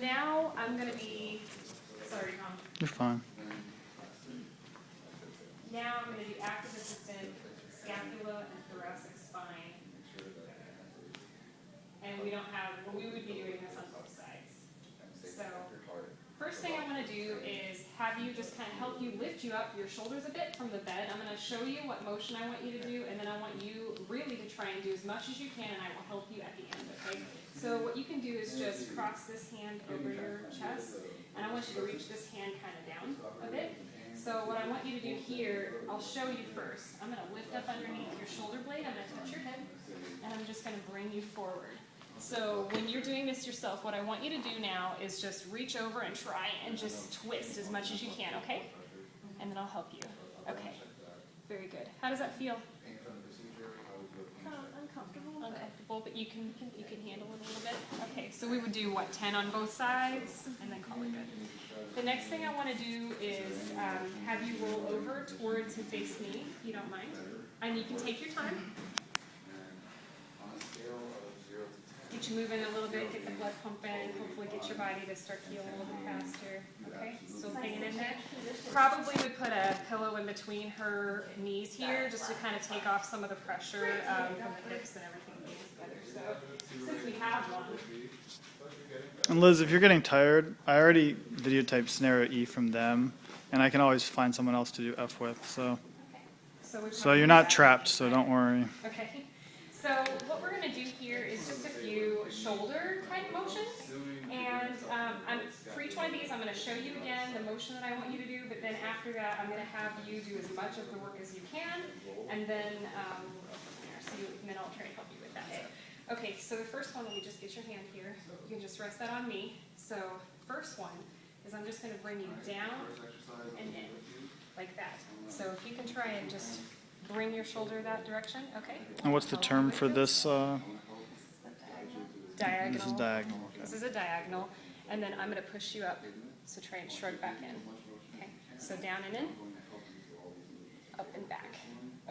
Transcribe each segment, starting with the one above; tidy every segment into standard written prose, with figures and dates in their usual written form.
now I'm going to be, sorry, Tom. You're fine. Now I'm going to do active assistant, scapula, and thoracic spine. And we don't have, well, we would be doing this on both sides. So first thing I want to do is have you just kind of help you lift you up your shoulders a bit from the bed. I'm going to show you what motion I want you to do, and then I want you really to try and do as much as you can, and I will help you at the end, okay? So what you can do is just cross this hand over your chest, and I want you to reach this hand kind of down a bit. So what I want you to do here, I'll show you first. I'm going to lift up underneath your shoulder blade, I'm going to touch your head, and I'm just going to bring you forward. So when you're doing this yourself, what I want you to do now is just reach over and try and just twist as much as you can, okay? And then I'll help you. Okay. Very good. How does that feel? Uncomfortable, but you can handle it a little bit. Okay, so we would do what, 10 on both sides, and then call it good. The next thing I want to do is have you roll over towards and face me, if you don't mind. And you can take your time. Get you moving a little bit, get the blood pumping, hopefully get your body to start healing a little bit faster. Okay, still hanging in there. Probably would put a pillow in between her knees here just to kind of take off some of the pressure from the hips and everything together. So since we have one. And Liz, if you're getting tired, I already videotaped scenario E from them, and I can always find someone else to do F with. So you're not trapped, so don't worry. Okay. So what we're going to do here is just a few shoulder type motions, and for each one of these I'm going to show you again the motion that I want you to do, but then after that I'm going to have you do as much of the work as you can, and then I'll try to help you with that. Okay, so the first one, let me just get your hand here. You can just rest that on me. So first one is I'm just going to bring you down and in, like that. So if you can try and just bring your shoulder that direction, okay? And what's the term for this? Diagonal. This is diagonal. Okay. This is a diagonal, and then I'm going to push you up, so try and shrug back in. Okay, so down and in, up and back.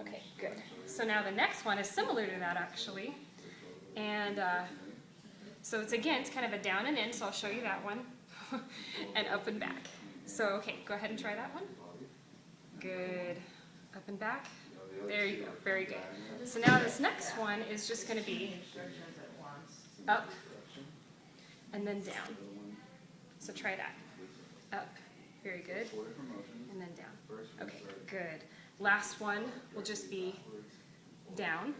Okay, good. So now the next one is similar to that actually, and so it's kind of a down and in, so I'll show you that one, and up and back. So okay, go ahead and try that one. Good. Up and back. There you go. Very good. So now this next one is just going to be up and then down. So try that. Up. Very good. And then down. Okay, good. Last one will just be down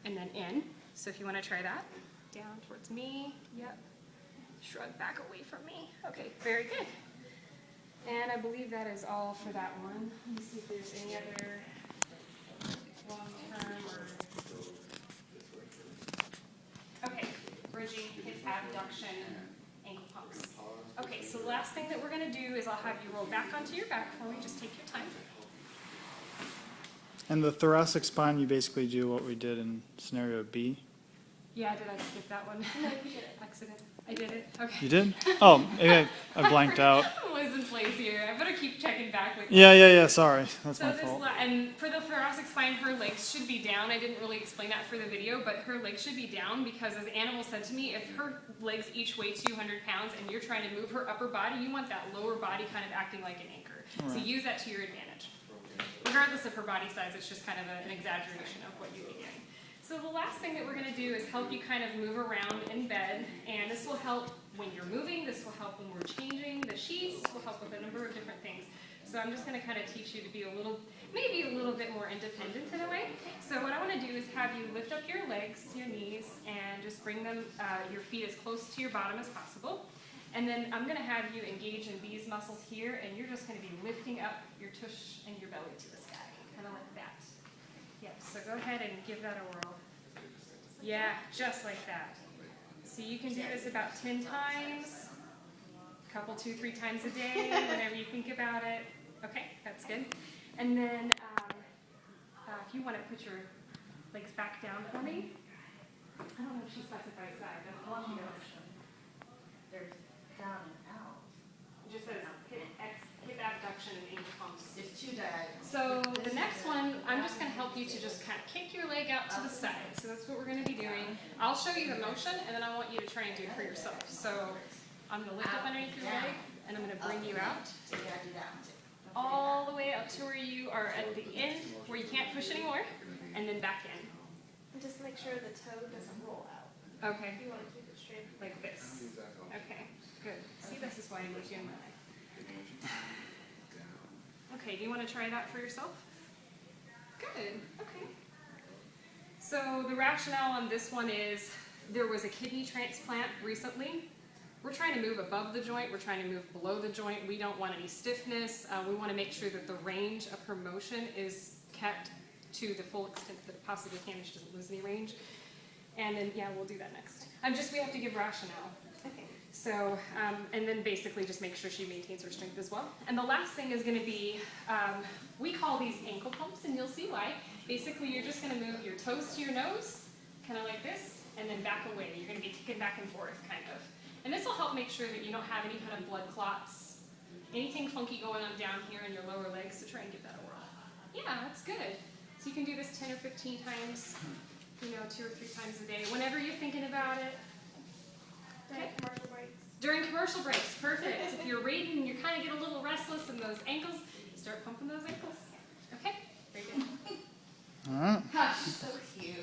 and then in. So if you want to try that. Down towards me. Yep. Shrug back away from me. Okay, very good. And I believe that is all for that one. Let me see if there's any other long-term or... Okay, bridging, hip abduction, ankle pumps. Okay, so the last thing that we're going to do is I'll have you roll back onto your back for me. Just take your time. And the thoracic spine, you basically do what we did in scenario B. Yeah, did I skip that one? No, you did it. Accident. I did it. Okay. You did? Oh, maybe I blanked out. Liz in place here. I better keep checking back with you. Yeah. Sorry, that's my fault. And for the thoracic spine, her legs should be down. I didn't really explain that for the video, but her legs should be down because, as Animal said to me, if her legs each weigh 200 pounds and you're trying to move her upper body, you want that lower body kind of acting like an anchor. Right. So use that to your advantage. Regardless of her body size, it's just kind of an exaggeration of what you'd be doing. So the last thing that we're going to do is help you kind of move around in bed, and this will help when you're moving, this will help when we're changing the sheets, this will help with a number of different things. So I'm just going to kind of teach you to be maybe a little bit more independent in a way. So what I want to do is have you lift up your legs, your knees, and just bring them, your feet as close to your bottom as possible. And then I'm going to have you engage in these muscles here, and you're just going to be lifting up your tush and your belly to the sky, kind of like that. Yep, so go ahead and give that a whirl. Yeah, just like that. So you can do this about 10 times, a couple, 2-3 times a day, whenever you think about it. Okay, that's good. And then if you want to put your legs back down for me. I don't know if she specifies that, but I'll let you know. There's down and out. It just says hip abduction and ankle pumps. It's two diagonals. So the next one, I'm just going to help you to just kind of kick your leg out to the side. So that's what we're going to be doing. I'll I'll show you the motion, and then I want you to try and do it for yourself. So I'm gonna lift up underneath your leg, and I'm gonna bring you out. So you gotta do that one too. All the way up to where you are at the end, where you can't push anymore, and then back in. And just make sure the toe doesn't roll out. Okay, You want to keep it straight. like this. Okay, good. See, this is why I need you in my life. Okay, do you want to try that for yourself? Good, okay. So the rationale on this one is there was a kidney transplant recently. We're trying to move above the joint, we're trying to move below the joint. We don't want any stiffness. We want to make sure that the range of her motion is kept to the full extent that it possibly can, and she doesn't lose any range. And then, yeah, we'll do that next. We have to give rationale. Okay. So, and then basically just make sure she maintains her strength as well. And the last thing is going to be, we call these ankle pumps, and you'll see why. Basically, you're just going to move your toes to your nose, kind of like this, and then back away. You're going to be kicking back and forth, kind of. And this will help make sure that you don't have any kind of blood clots, anything funky going on down here in your lower legs, to try and get that a whirl. Yeah, that's good. So you can do this 10 or 15 times, 2 or 3 times a day, whenever you're thinking about it. During commercial breaks. During commercial breaks, perfect. If you're reading and you kind of get a little restless in those ankles, start pumping those ankles. Okay, very good. All right. Gosh, she's so cute.